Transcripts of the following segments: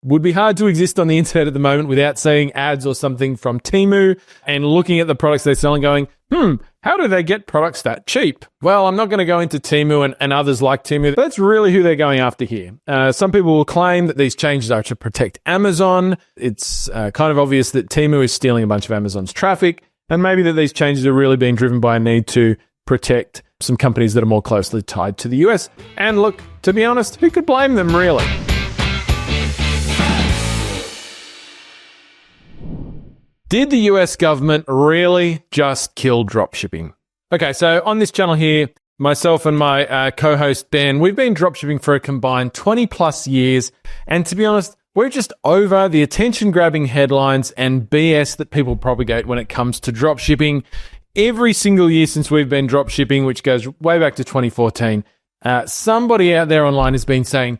would be hard to exist on the internet at the moment without seeing ads or something from Temu and looking at the products they're selling going, how do they get products that cheap? Well, I'm not going to go into Temu and others like Temu. That's really who they're going after here. Some people will claim that these changes are to protect Amazon. It's kind of obvious that Temu is stealing a bunch of Amazon's traffic, and maybe that these changes are really being driven by a need to protect some companies that are more closely tied to the US. And look, to be honest, who could blame them really? Did the US government really just kill dropshipping? Okay, so on this channel here, myself and my co-host Ben, we've been dropshipping for a combined 20 plus years. And to be honest, we're just over the attention-grabbing headlines and BS that people propagate when it comes to dropshipping. Every single year since we've been dropshipping, which goes way back to 2014, somebody out there online has been saying,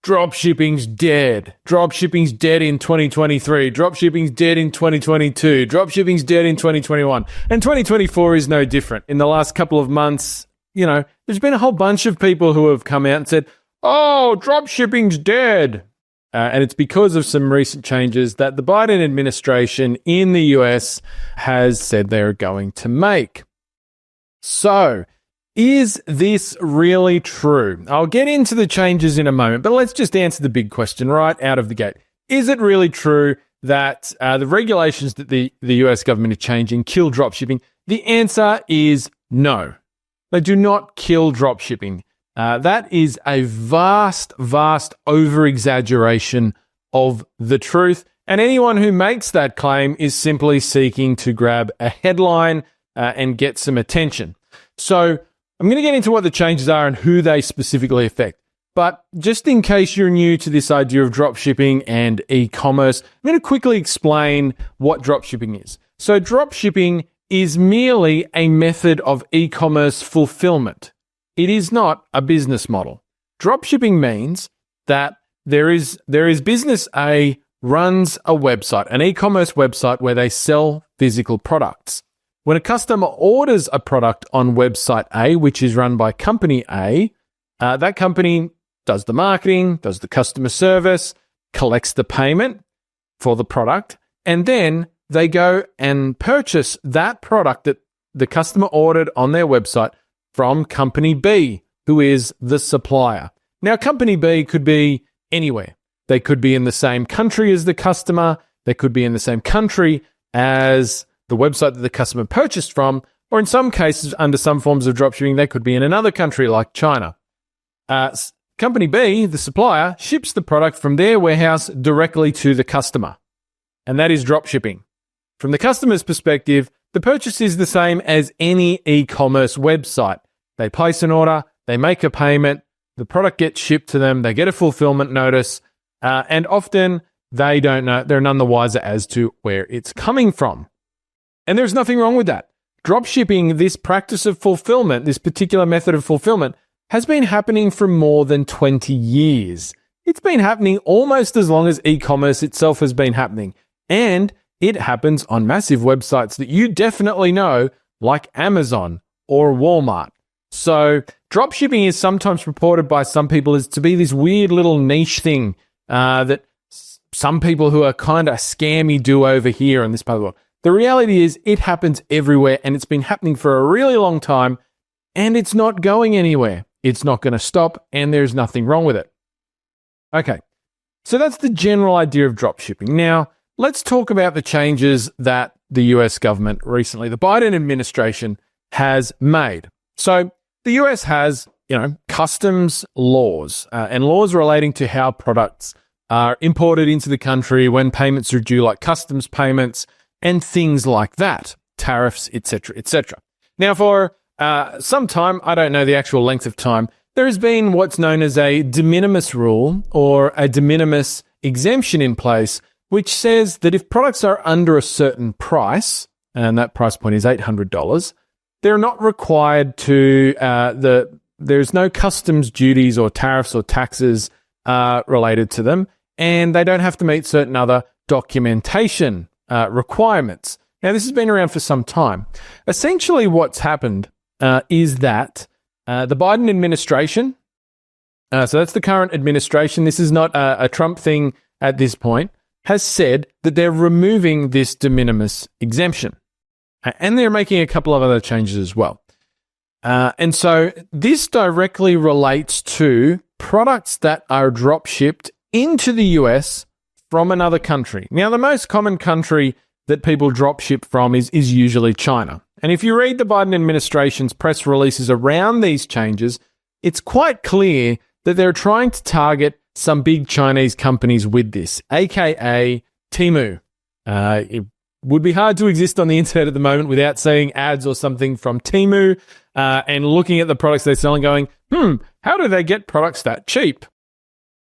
dropshipping's dead. Dropshipping's dead in 2023. Dropshipping's dead in 2022. Dropshipping's dead in 2021. And 2024 is no different. In the last couple of months, there's been a whole bunch of people who have come out and said, oh, dropshipping's dead. And it's because of some recent changes that the Biden administration in the US has said they're going to make. So, is this really true? I'll get into the changes in a moment, but let's just answer the big question right out of the gate. Is it really true that the regulations that the US government is changing kill dropshipping? The answer is no. They do not kill dropshipping. That is a vast over-exaggeration of the truth. And anyone who makes that claim is simply seeking to grab a headline and get some attention. So I'm going to get into what the changes are and who they specifically affect. But just in case you're new to this idea of dropshipping and e-commerce, I'm going to quickly explain what dropshipping is. So dropshipping is merely a method of e-commerce fulfillment. It is not a business model. Dropshipping means that there is business A runs a website, an e-commerce website where they sell physical products. When a customer orders a product on website A, which is run by company A, that company does the marketing, does the customer service, collects the payment for the product, and then they go and purchase that product that the customer ordered on their website from company B, who is the supplier. Now, company B could be anywhere. They could be in the same country as the customer. They could be in the same country as the website that the customer purchased from, or in some cases, under some forms of dropshipping, they could be in another country like China. Company B, the supplier, ships the product from their warehouse directly to the customer. And that is dropshipping. From the customer's perspective, the purchase is the same as any e-commerce website. They place an order, they make a payment, the product gets shipped to them, they get a fulfillment notice, and often they don't know, they're none the wiser as to where it's coming from. And there's nothing wrong with that. Dropshipping, this practice of fulfillment, this particular method of fulfillment, has been happening for more than 20 years. It's been happening almost as long as e-commerce itself has been happening. And it happens on massive websites that you definitely know, like Amazon or Walmart. So dropshipping is sometimes reported by some people as to be this weird little niche thing that some people who are kind of scammy do over here in this part of the world. The reality is it happens everywhere, and it's been happening for a really long time, and it's not going anywhere. It's not going to stop, and there's nothing wrong with it. Okay, so that's the general idea of dropshipping. Now, let's talk about the changes that the US government recently, the Biden administration, has made. So the US has, customs laws and laws relating to how products are imported into the country, when payments are due, like customs payments and things like that, tariffs, etc., etc. Now, for some time, I don't know the actual length of time, there has been what's known as a de minimis rule or a de minimis exemption in place, which says that if products are under a certain price, and that price point is $800, they're not required to, there's no customs duties or tariffs or taxes related to them, and they don't have to meet certain other documentation requirements. Now, this has been around for some time. Essentially, what's happened is that the Biden administration, so that's the current administration, this is not a Trump thing at this point has said that they're removing this de minimis exemption. And they're making a couple of other changes as well. And so this directly relates to products that are drop shipped into the US from another country. Now, the most common country that people drop ship from is usually China. And if you read the Biden administration's press releases around these changes, it's quite clear that they're trying to target some big Chinese companies with this, aka Temu. It would be hard to exist on the internet at the moment without seeing ads or something from Temu and looking at the products they're selling going, how do they get products that cheap?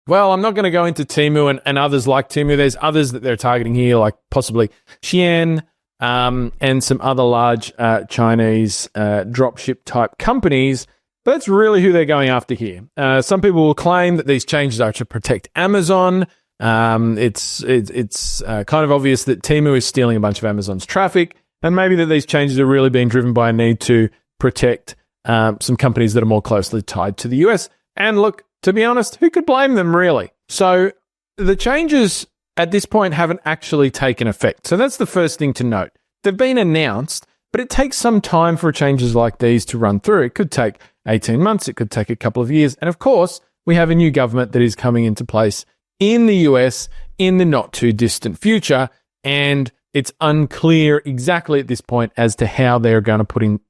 Well, I'm not going to go into Temu and others like Temu. There's others that they're targeting here, like possibly Shein and some other large Chinese dropship type companies. But that's really who they're going after here. Some people will claim that these changes are to protect Amazon. It's kind of obvious that Temu is stealing a bunch of Amazon's traffic, and maybe that these changes are really being driven by a need to protect some companies that are more closely tied to the US. And look, to be honest, who could blame them really? So the changes at this point haven't actually taken effect. So that's the first thing to note. They've been announced, but it takes some time for changes like these to run through. It could take 18 months, it could take a couple of years. And of course, we have a new government that is coming into place in the US in the not too distant future. And it's unclear exactly at this point as to how they're going to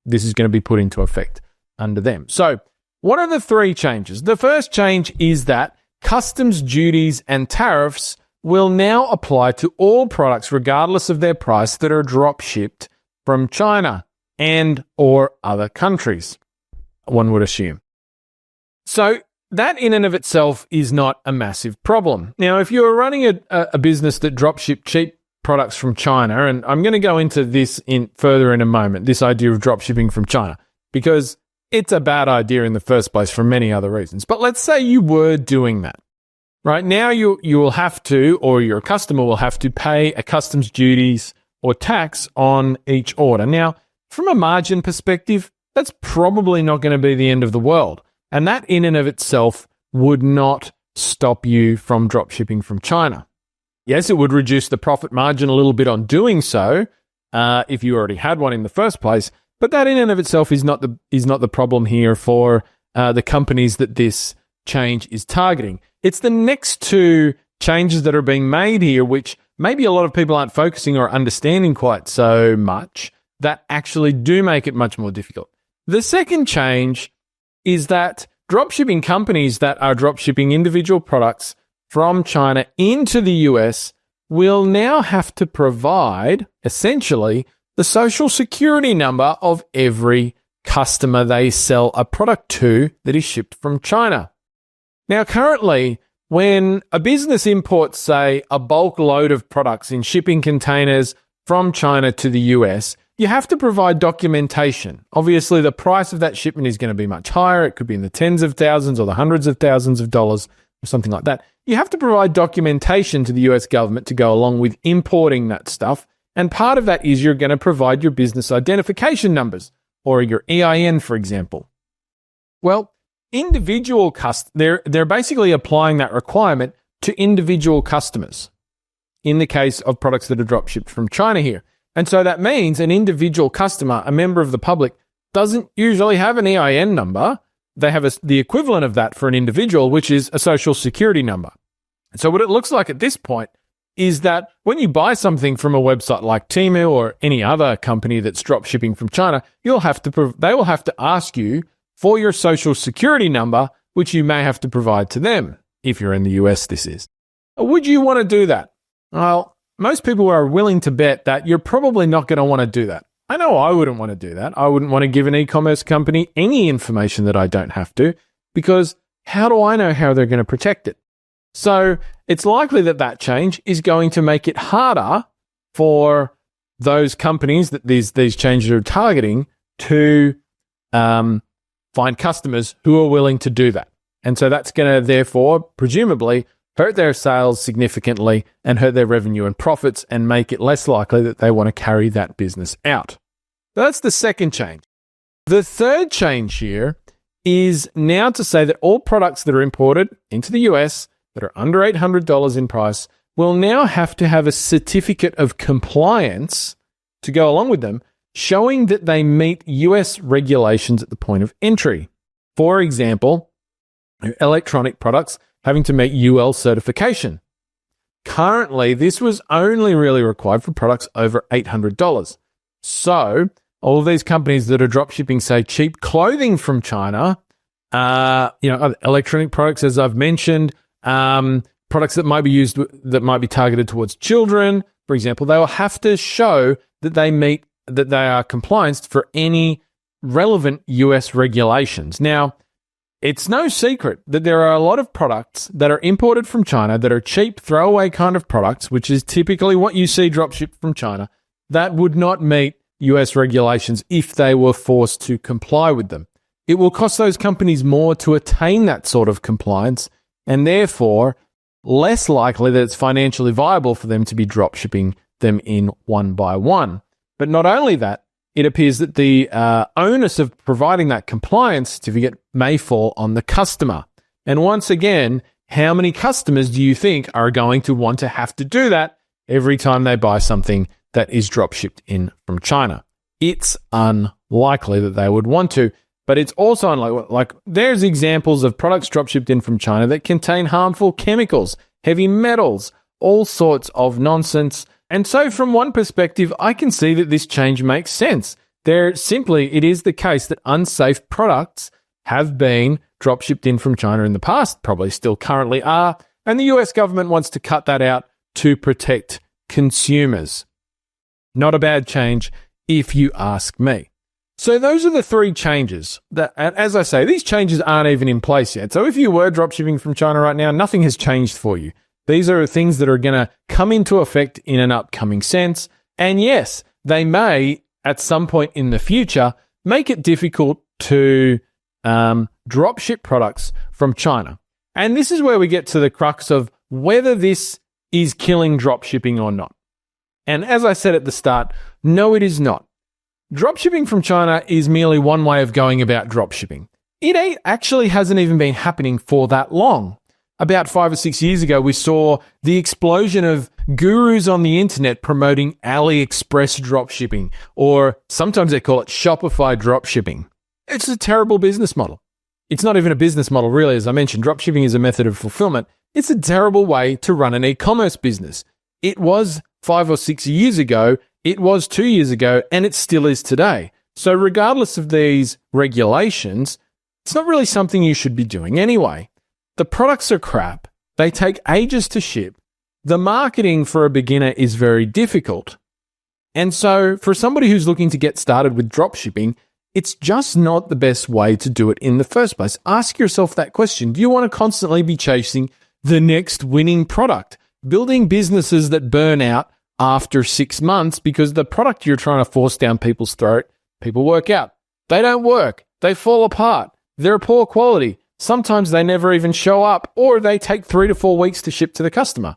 this is going to be put into effect under them. So what are the three changes? The first change is that customs duties and tariffs will now apply to all products, regardless of their price, that are drop shipped from China and or other countries, one would assume. So that in and of itself is not a massive problem. Now, if you're running a business that drop ship cheap products from China, and I'm going to go into this further in a moment, this idea of drop shipping from China, because it's a bad idea in the first place for many other reasons. But let's say you were doing that. Right now, you will have to, or your customer will have to pay a customs duties or tax on each order. Now, from a margin perspective, that's probably not going to be the end of the world. And that in and of itself would not stop you from drop shipping from China. Yes, it would reduce the profit margin a little bit on doing so if you already had one in the first place. But that in and of itself is not the problem here for the companies that this change is targeting. It's the next two changes that are being made here, which maybe a lot of people aren't focusing or understanding quite so much, that actually do make it much more difficult. The second change is that dropshipping companies that are dropshipping individual products from China into the US will now have to provide, essentially, the social security number of every customer they sell a product to that is shipped from China. Now, currently, when a business imports, say, a bulk load of products in shipping containers from China to the US, you have to provide documentation. Obviously, the price of that shipment is going to be much higher. It could be in the tens of thousands or the hundreds of thousands of dollars or something like that. You have to provide documentation to the US government to go along with importing that stuff. And part of that is you're going to provide your business identification numbers or your EIN, for example. Well, they're basically applying that requirement to individual customers in the case of products that are drop shipped from China here. And so that means an individual customer, a member of the public, doesn't usually have an EIN number. They have the equivalent of that for an individual, which is a social security number. So what it looks like at this point is that when you buy something from a website like Temu or any other company that's drop shipping from China, they will have to ask you for your social security number, which you may have to provide to them. If you're in the US, this is. Would you want to do that? Well, most people are willing to bet that you're probably not going to want to do that. I know I wouldn't want to do that. I wouldn't want to give an e-commerce company any information that I don't have to, because how do I know how they're going to protect it? So it's likely that change is going to make it harder for those companies that these changes are targeting to find customers who are willing to do that. And so that's going to therefore, presumably, hurt their sales significantly and hurt their revenue and profits and make it less likely that they want to carry that business out. So that's the second change. The third change here is now to say that all products that are imported into the US that are under $800 in price will now have to have a certificate of compliance to go along with them, showing that they meet US regulations at the point of entry. For example, electronic products having to meet UL certification. Currently, this was only really required for products over $800. So, all of these companies that are dropshipping, say, cheap clothing from China, electronic products, as I've mentioned, products that might be used, that might be targeted towards children, for example, they will have to show that they are compliant for any relevant US regulations. Now, it's no secret that there are a lot of products that are imported from China that are cheap, throwaway kind of products, which is typically what you see dropshipped from China, that would not meet US regulations if they were forced to comply with them. It will cost those companies more to attain that sort of compliance, and therefore less likely that it's financially viable for them to be dropshipping them in one by one. But not only that, it appears that the onus of providing that compliance certificate may fall on the customer. And once again, how many customers do you think are going to want to have to do that every time they buy something that is dropshipped in from China? It's unlikely that they would want to, but it's also unlikely. Like, there's examples of products dropshipped in from China that contain harmful chemicals, heavy metals, all sorts of nonsense. And so from one perspective, I can see that this change makes sense. It is the case that unsafe products have been dropshipped in from China in the past, probably still currently are, and the US government wants to cut that out to protect consumers. Not a bad change, if you ask me. So those are the three changes that, as I say, these changes aren't even in place yet. So if you were dropshipping from China right now, nothing has changed for you. These are things that are going to come into effect in an upcoming sense. And yes, they may, at some point in the future, make it difficult to dropship products from China. And this is where we get to the crux of whether this is killing dropshipping or not. And as I said at the start, no, it is not. Dropshipping from China is merely one way of going about dropshipping. It actually hasn't even been happening for that long. About 5 or 6 years ago, we saw the explosion of gurus on the internet promoting AliExpress dropshipping, or sometimes they call it Shopify dropshipping. It's a terrible business model. It's not even a business model, really. As I mentioned, dropshipping is a method of fulfillment. It's a terrible way to run an e-commerce business. It was 5 or 6 years ago, it was 2 years ago, and it still is today. So regardless of these regulations, it's not really something you should be doing anyway. The products are crap. They take ages to ship. The marketing for a beginner is very difficult. And so for somebody who's looking to get started with dropshipping, it's just not the best way to do it in the first place. Ask yourself that question. Do you want to constantly be chasing the next winning product, building businesses that burn out after 6 months because the product you're trying to force down people's throat, people work out. They don't work. They fall apart. They're poor quality. Sometimes they never even show up, or they take 3 to 4 weeks to ship to the customer.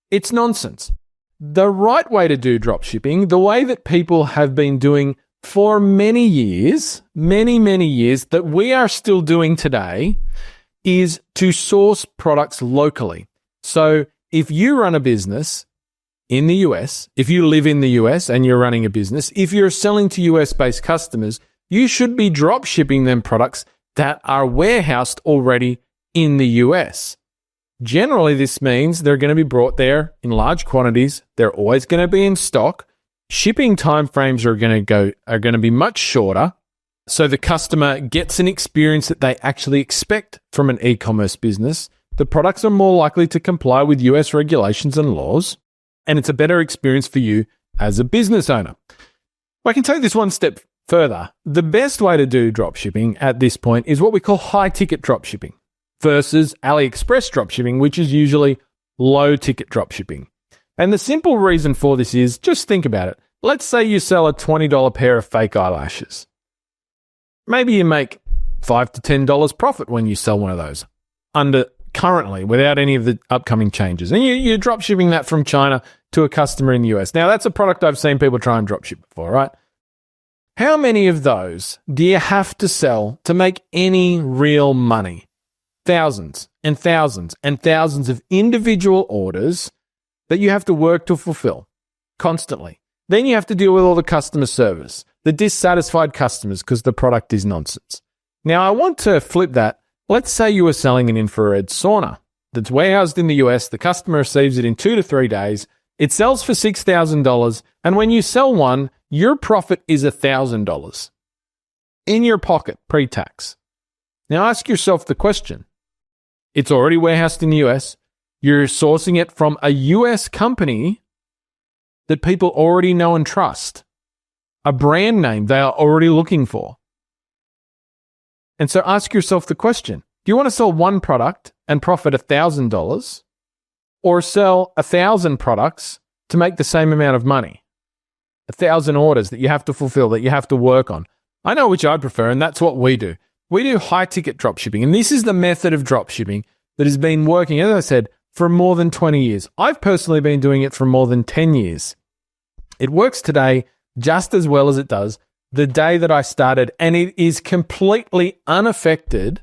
It's nonsense. The right way to do dropshipping, the way that people have been doing for many years, many years, that we are still doing today, is to source products locally. So if you run a business in the US, if you live in the US and you're running a business, if you're selling to US-based customers, you should be dropshipping them products that are warehoused already in the US. Generally, this means they're going to be brought there in large quantities. They're always going to be in stock. Shipping timeframes are going to be much shorter, so the customer gets an experience that they actually expect from an e-commerce business. The products are more likely to comply with US regulations and laws, and it's a better experience for you as a business owner. I can take this one step further. The best way to do dropshipping at this point is what we call high-ticket dropshipping versus AliExpress dropshipping, which is usually low-ticket dropshipping. And the simple reason for this is, just think about it. Let's say you sell a $20 pair of fake eyelashes. Maybe you make $5 to $10 profit when you sell one of those currently without any of the upcoming changes. And you're dropshipping that from China to a customer in the US. Now, that's a product I've seen people try and dropship before, right? How many of those do you have to sell to make any real money? thousands and thousands and thousands of individual orders that you have to work to fulfill constantly. Then you have to deal with all the customer service, the dissatisfied customers because the product is nonsense. Now, I want to flip that. Let's say you were selling an infrared sauna that's warehoused in the US. The customer receives it in 2 to 3 days. It sells for $6,000. And when you sell one, your profit is $1,000 in your pocket pre-tax. Now, ask yourself the question. It's already warehoused in the US. You're sourcing it from a US company that people already know and trust, a brand name they are already looking for. And so ask yourself the question, do you want to sell one product and profit $1,000 or sell 1,000 products to make the same amount of money? 1,000 orders that you have to fulfill, that you have to work on. I know which I prefer, and that's what we do. We do high-ticket dropshipping, and this is the method of dropshipping that has been working, as I said, for more than 20 years. I've personally been doing it for more than 10 years. It works today just as well as it does the day that I started, and it is completely unaffected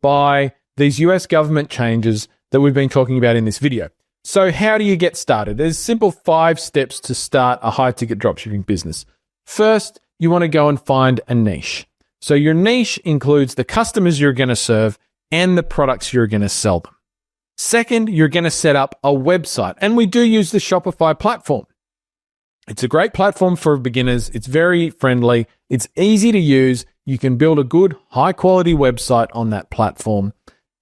by these US government changes that we've been talking about in this video. So how do you get started? There's simple 5 steps to start a high-ticket dropshipping business. First, you want to go and find a niche. So your niche includes the customers you're going to serve and the products you're going to sell them. Second, you're going to set up a website, and we do use the Shopify platform. It's a great platform for beginners. It's very friendly. It's easy to use. You can build a good, high-quality website on that platform,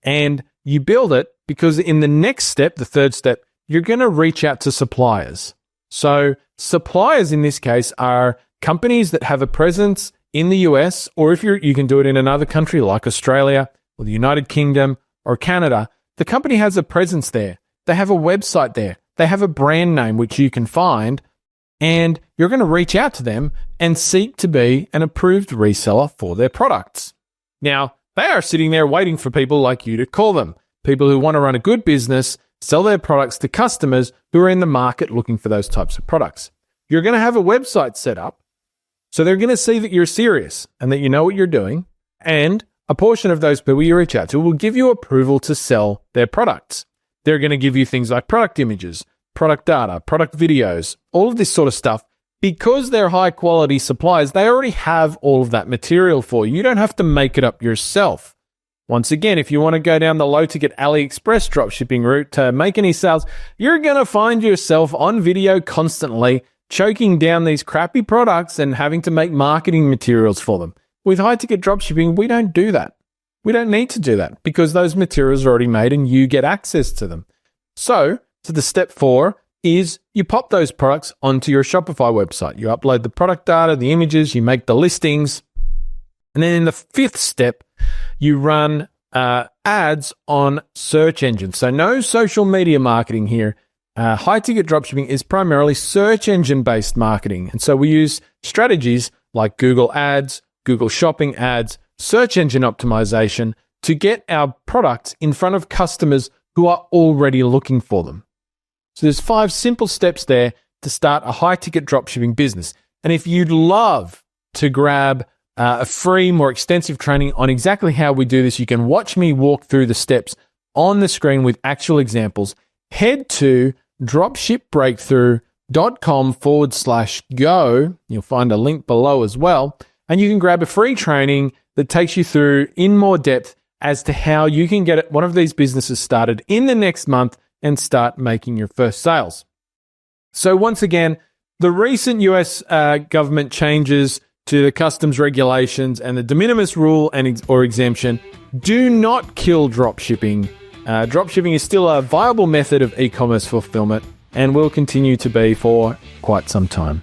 and you build it because in the next step, the third step, you're going to reach out to suppliers. So suppliers in this case are companies that have a presence in the US, or if you can do it in another country like Australia or the United Kingdom or Canada. The company has a presence there. They have a website there. They have a brand name which you can find, and you're going to reach out to them and seek to be an approved reseller for their products. Now, they are sitting there waiting for people like you to call them, people who want to run a good business, sell their products to customers who are in the market looking for those types of products. You're going to have a website set up, so they're going to see that you're serious and that you know what you're doing, and a portion of those people you reach out to will give you approval to sell their products. They're going to give you things like product images, product data, product videos, all of this sort of stuff. Because they're high quality suppliers, they already have all of that material for you. You don't have to make it up yourself. Once again, if you want to go down the low ticket AliExpress dropshipping route to make any sales, you're going to find yourself on video constantly choking down these crappy products and having to make marketing materials for them. With high-ticket dropshipping, we don't do that. We don't need to do that because those materials are already made and you get access to them. So the step 4 is you pop those products onto your Shopify website. You upload the product data, the images, you make the listings. And then in the 5th step, you run ads on search engines. So no social media marketing here. High-ticket dropshipping is primarily search engine-based marketing. And so we use strategies like Google Ads, Google Shopping ads, search engine optimization to get our products in front of customers who are already looking for them. So there's 5 simple steps there to start a high-ticket dropshipping business. And if you'd love to grab a free, more extensive training on exactly how we do this, you can watch me walk through the steps on the screen with actual examples. Head to dropshipbreakthrough.com/go. You'll find a link below as well. And you can grab a free training that takes you through in more depth as to how you can get one of these businesses started in the next month and start making your first sales. So once again, the recent US government changes to the customs regulations and the de minimis rule or exemption do not kill dropshipping. Dropshipping is still a viable method of e-commerce fulfillment and will continue to be for quite some time.